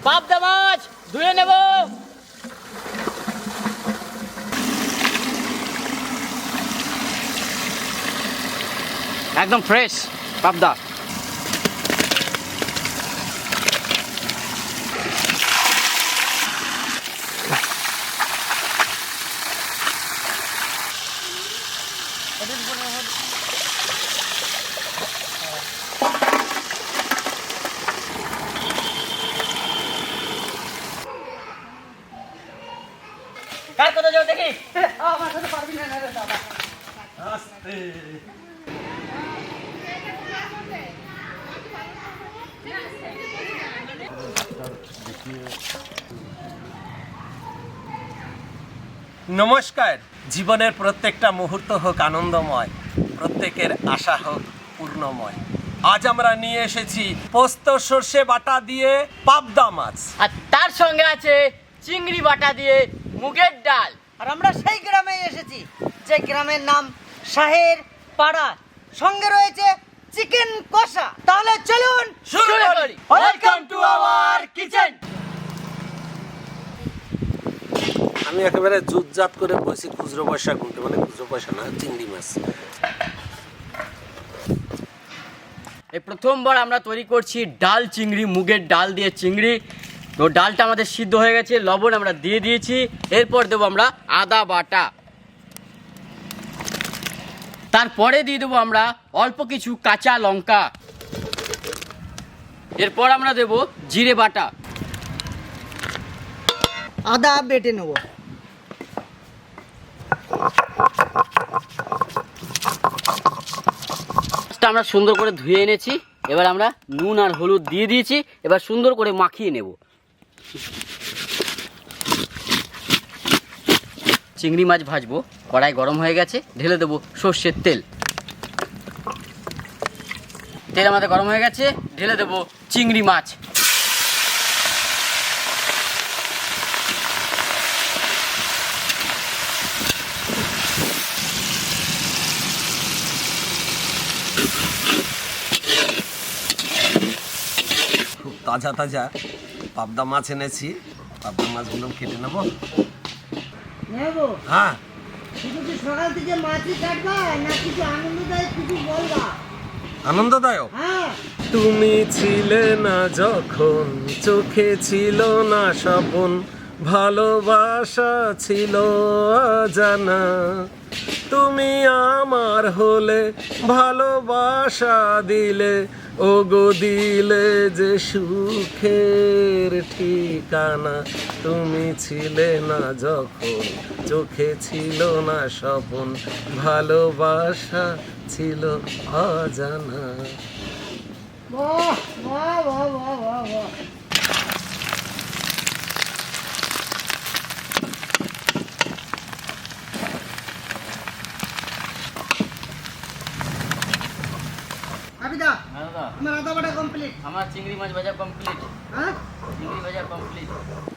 পাবদা মাছ ধুয়ে নেব। একদম ফ্রেশ পাবদা। কার কথা যাও দেখি। আমার সাথে পারবি না রে দাদা। আস্তে। নমস্কার। জীবনের প্রত্যেকটা মুহূর্ত হোক আনন্দময়, প্রত্যেকের আশা হোক পূর্ণময়। আজ আমরা নিয়ে এসেছি পোস্ত সর্ষে বাটা দিয়ে পাবদা মাছ, আর তার সঙ্গে আছে চিংড়ি বাটা দিয়ে মুগের ডাল। আর আমরা সেই গ্রামে এসেছি যে গ্রামের নাম শাহের পাড়া। সঙ্গে রয়েছে চিকেন কষা। তাহলে চলুন শুরু করি। Welcome to our kitchen. আমি একেবারে জুতজাত করে বসি খুচরো পয়সা গুনতে, মানে খুচরো পয়সা না, চিংড়ি মাছ। এই প্রথমবার আমরা তৈরি করছি ডাল চিংড়ি, মুগের ডাল দিয়ে চিংড়ি। তো ডালটা আমাদের সিদ্ধ হয়ে গেছে, লবণ আমরা দিয়ে দিয়েছি। এরপর দেবো আমরা আদা বাটা, তারপরে দিয়ে দেবো আমরা অল্প কিছু কাঁচা লঙ্কা। এরপর আমরা দেবো জিরে বাটা, আদা বেটে নেব। আমরা সুন্দর করে ধুয়ে এনেছি। এবার আমরা নুন আর হলুদ দিয়ে দিয়েছি। এবার সুন্দর করে মাখিয়ে নেব। চিংড়ি মাছ ভাজবো। কড়াই গরম হয়ে গেছে, ঢেলে দেবো সর্ষের তেল। তেল আমাদের গরম হয়ে গেছে, ঢেলে দেবো চিংড়ি মাছ। খুব তাজা তাজা পাবদা মাছ এনেছি। পাবদা মাছগুলো কেটে নেবো। নেবো। হ্যাঁ, শুধু কি সকাল থেকে মাছই কাটবা না কিছু আনন্দদায়ক কিছু বলবা? আনন্দদায়ক। হ্যাঁ। তুমি ছিলে না যখন, চোখে ছিল না স্বপন, ভালোবাসা ছিল অজানা। তুমি আমার হলে, ভালোবাসা দিলে, ওগো দিলে যে সুখের ঠিকানা। তুমি ছিলে না যখন, চোখে ছিল না স্বপন, ভালোবাসা ছিল অজানা। বাহ বাহ বাহ বাহ বাহ বাহ। আবিদা, আমার আদা বাটা কমপ্লিট। আমার চিংড়ি মাছ ভাজা কমপ্লিট। হ্যাঁ, চিংড়ি ভাজা কমপ্লিট।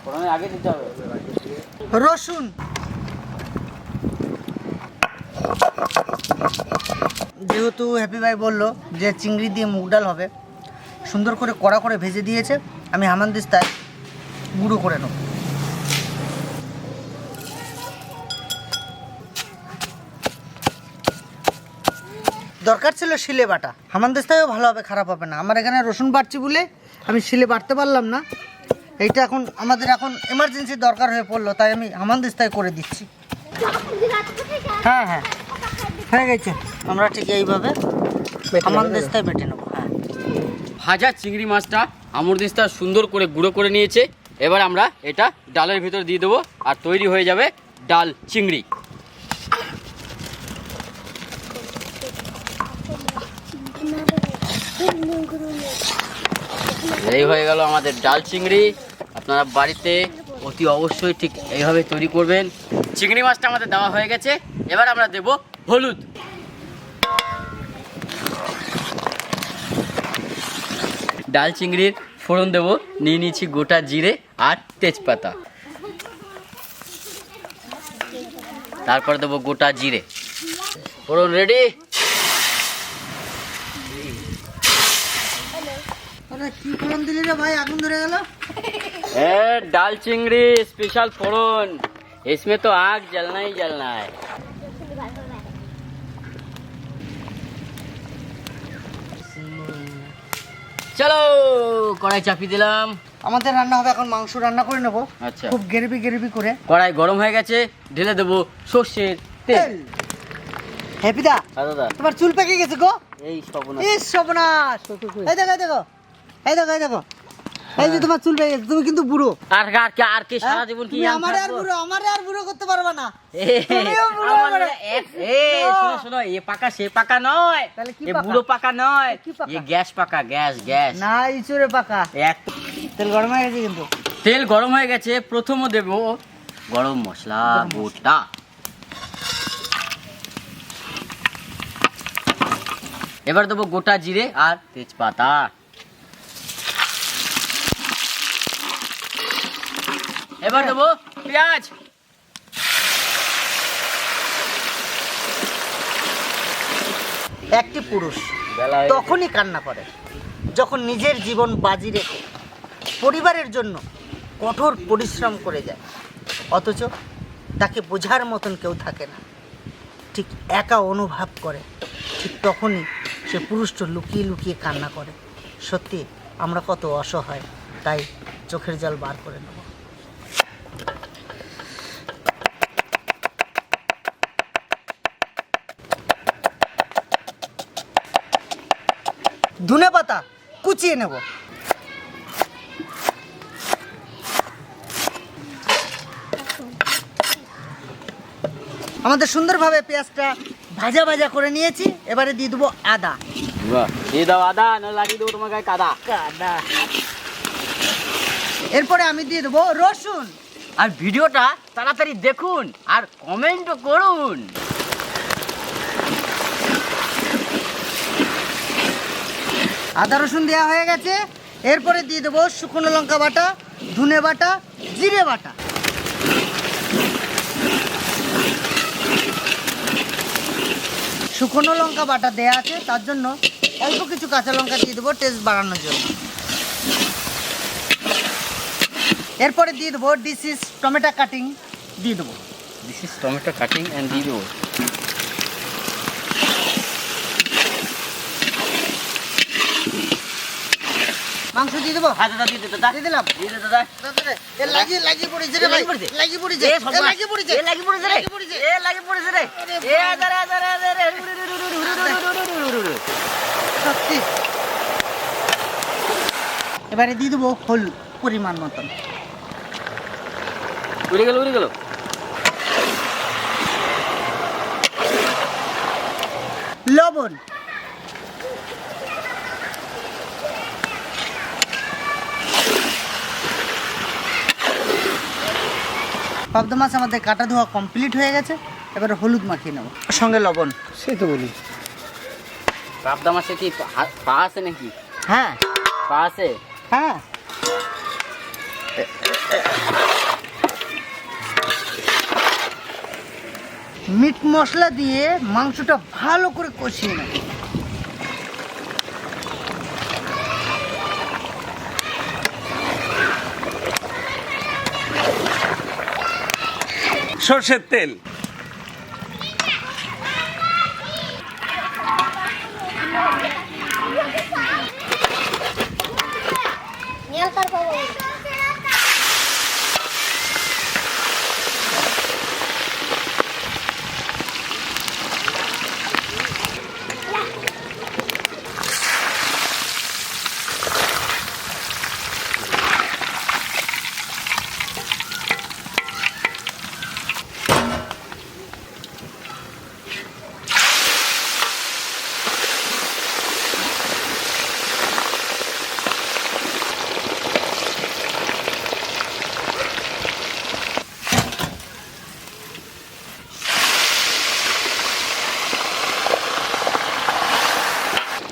প্রথমে আগে দিতে হবে রসুন। যেহেতু হ্যাপি ভাই বললো যে চিংড়ি দিয়ে মুগ ডাল হবে, সুন্দর করে কড়া করে ভেজে দিয়েছে। আমি হামানদিস্তায় গুঁড়ো করে নেব। দরকার ছিল শিলে বাটা। হামানদিস্তায়ও ভালো হবে, খারাপ হবে না। আমার এখানে রসুন বাটছি বলে আমি শিলে বাটতে পারলাম না। এইটা এখন আমাদের এমার্জেন্সি দরকার হয়ে পড়লো, তাই আমি হামানদিস্তায় করে দিচ্ছি। হ্যাঁ হ্যাঁ, হয়ে গেছে। আমরা ঠিক এইভাবে হামানদিস্তায় বেটে নেবো। হ্যাঁ, ভাজা চিংড়ি মাছটা আমুরদিস্তা সুন্দর করে গুঁড়ো করে নিয়েছে। এবার আমরা এটা ডালের ভিতর দিয়ে দেবো আর তৈরি হয়ে যাবে ডাল চিংড়ি। এই হয়ে গেল আমাদের ডাল চিংড়ি। আপনারা বাড়িতে অতি অবশ্যই ঠিক এইভাবে তৈরি করবেন। চিংড়ি মাছটা আমাদের দেওয়া হয়ে গেছে। এবার আমরা দেব হলুদ। ডাল চিংড়ির ফোড়ন দেবো, নিয়ে নিয়েছি গোটা জিরে আর তেজপাতা। তারপর দেবো গোটা জিরে। ফোড়ন রেডি। কি ফোড়ন দিলি রে ভাই, আগুন ধরে গেল। दाल चिंगड़ी स्पेशल फोड़न, इसमें तो आग जलना ही जलना है। চলো কড়াই চাপিয়ে দিলাম। আমাদের রান্না হবে এখন, মাংস রান্না করে নেবো। আচ্ছা, খুব গ্রেভি করে। কড়াই গরম হয়ে গেছে, ঢেলে দেবো সর্ষের তেল। হ্যাপিদা, দাদা তোমার চুল পেকে গেছে গো। এই সর্বনাশ। এই সর্বনাশ। এই দেখো এই যে তোমার চুল পেকে গেছে, তুমি কিন্তু বুড়ো। আর কি সারা জীবন কি আমারে আর বুড়ো করতে পারবে না। শোনো, এ পাকা সে পাকা নয়, তাহলে কি এ পাকা? বুড়ো পাকা নয়, কি পাকা? এ গ্যাস পাকা, গ্যাস। না, ইচুরে পাকা। তেল গরম হয়ে গেছে কিন্তু। তেল গরম হয়ে গেছে, প্রথমে দেব গরম মশলা গোটা। এবার দেবো গোটা জিরে আর তেজপাতা। এবার দেবো পেঁয়াজ। একটি পুরুষ তখনই কান্না করে যখন নিজের জীবন বাজি রেখে পরিবারের জন্য কঠোর পরিশ্রম করে যায়, অথচ তাকে বোঝার মতন কেউ থাকে না, ঠিক একা অনুভব করে। ঠিক তখনই সে পুরুষটা লুকিয়ে কান্না করে। সত্যি আমরা কত অসহায়, তাই চোখের জল বার করে নেব। ধনে পাতা কুচিয়ে নেব। আমাদের সুন্দরভাবে পেঁয়াজটা ভাজা করে নিয়েছি। এবারে দিয়ে দেবো আদা। দিয়ে দাও আদা, না লাগিয়ে দেবো তোমার গায়ে কাদা। এরপরে আমি দিয়ে দেবো রসুন। আর ভিডিওটা তাড়াতাড়ি দেখুন আর কমেন্টও করুন। আদা রসুন দেওয়া হয়ে গেছে। এরপরে দিয়ে দেবো শুকনো লঙ্কা বাটা, ধনে বাটা, জিরে বাটা। শুকনো লঙ্কা বাটা দেয়া আছে, তার জন্য অল্প কিছু কাঁচা লঙ্কা দিয়ে দেবো টেস্ট বাড়ানোর জন্য। এরপরে দিয়ে দেবো দিস ইজ টমেটো কাটিং দিয়ে দেবো। This is tomato cutting and দিয়ে দেবো। মাংস দিয়ে দেবো। হ্যাঁ দাদা দিয়ে দে দাদা, দিয়ে দিলাম। দিয়ে দে দাদা। এ লাগিয়ে পড়েছে রে ভাই, লাগিয়ে পড়েছে রে। সত্যি। এবারে দিয়ে দেবো হলুদ পরিমাণ মতন। উড়ে গেল লবণ। পাবদা মাছ আমাদের কাটা ধোয়া কমপ্লিট হয়ে গেছে। এবারে হলুদ মাখিয়ে নেব, সঙ্গে লবণ। সেই তো বলি, পাবদা মাছে কি পা আছে নাকি? হ্যাঁ পা আছে। হ্যাঁ, মিট মশলা দিয়ে মাংসটা ভালো করে কষিয়ে নেব। সর্ষের তেল,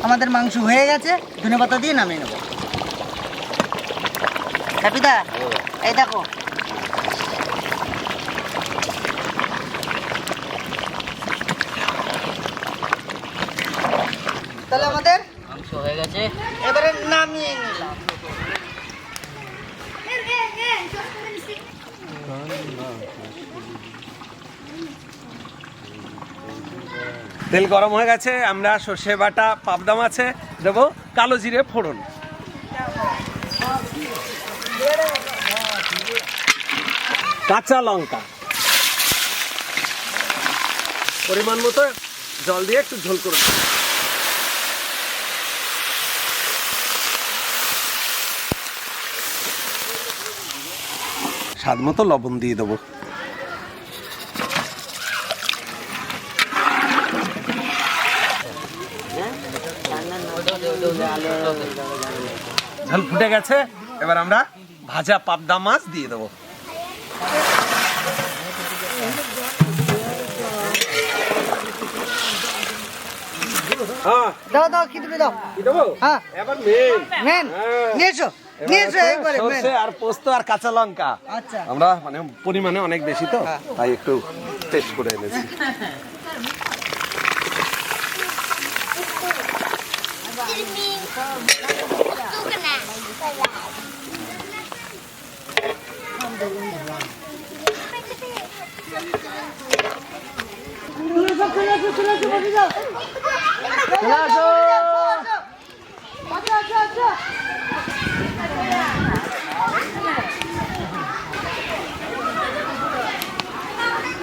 আমাদের মাংস হয়ে গেছে, ধনেপাতা দিয়ে নামিয়ে নেব। হ্যাপিদা এই দেখো তাহলে আমাদের মাংস হয়ে গেছে। এবারে নামিয়ে নিলাম। তেল গরম হয়ে গেছে, আমরা সর্ষে বাটা পাবদা মাছে দেবো কালো জিরে ফোড়ন, কাঁচা লঙ্কা, পরিমাণ মতো জল দিয়ে একটু ঝোল করে দেবো। স্বাদ মতো লবণ দিয়ে দেবো। ঝোল ফুটে গেছে, এবার আমরা ভাজা পাবদা মাছ দিয়ে দেবো। দাও দাও কি দিবি দাও কি দেবো? হ্যাঁ এবার মেন মেন নিয়ে এসো একবারে মেন। সরষে আর পোস্ত আর কাঁচা লঙ্কা। আচ্ছা আমরা মানে পরিমাণে অনেক বেশি তো, হ্যাঁ। তাই একটু টেস্ট করে এনেছি।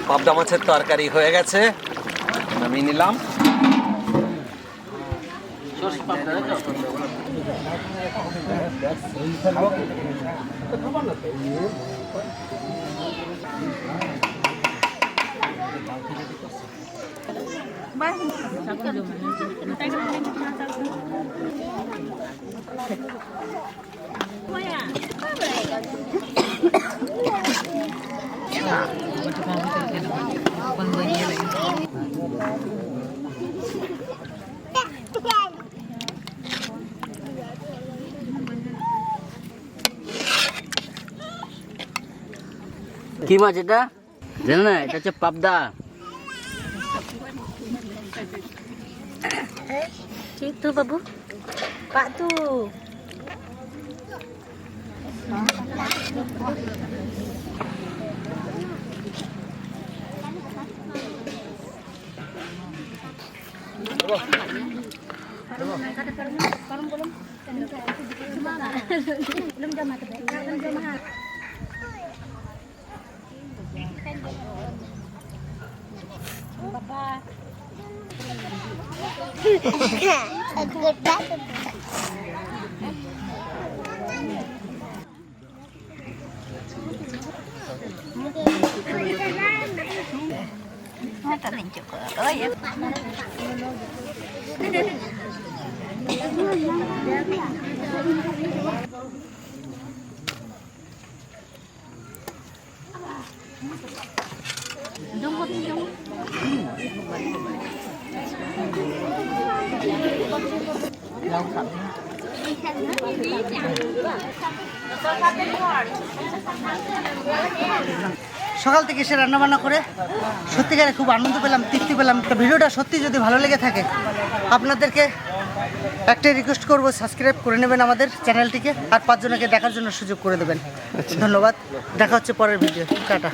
পাবদা মাছের তরকারি হয়ে গেছে, নামিয়ে নিলাম। সর্ষে পাবদা তাই তো? কি মাছ এটা জানো না? এটা হচ্ছে পাবদা। Itu babu. Pak tuh. সকাল থেকে এসে রান্নাবান্না করে সত্যিকারে খুব আনন্দ পেলাম, তৃপ্তি পেলাম। তো ভিডিওটা সত্যি যদি ভালো লেগে থাকে আপনাদেরকে একটাই রিকোয়েস্ট করবো, সাবস্ক্রাইব করে নেবেন আমাদের চ্যানেলটিকে, আর 5 জনকে দেখার জন্য সুযোগ করে দেবেন। ধন্যবাদ, দেখা হচ্ছে পরের ভিডিও। টাটা।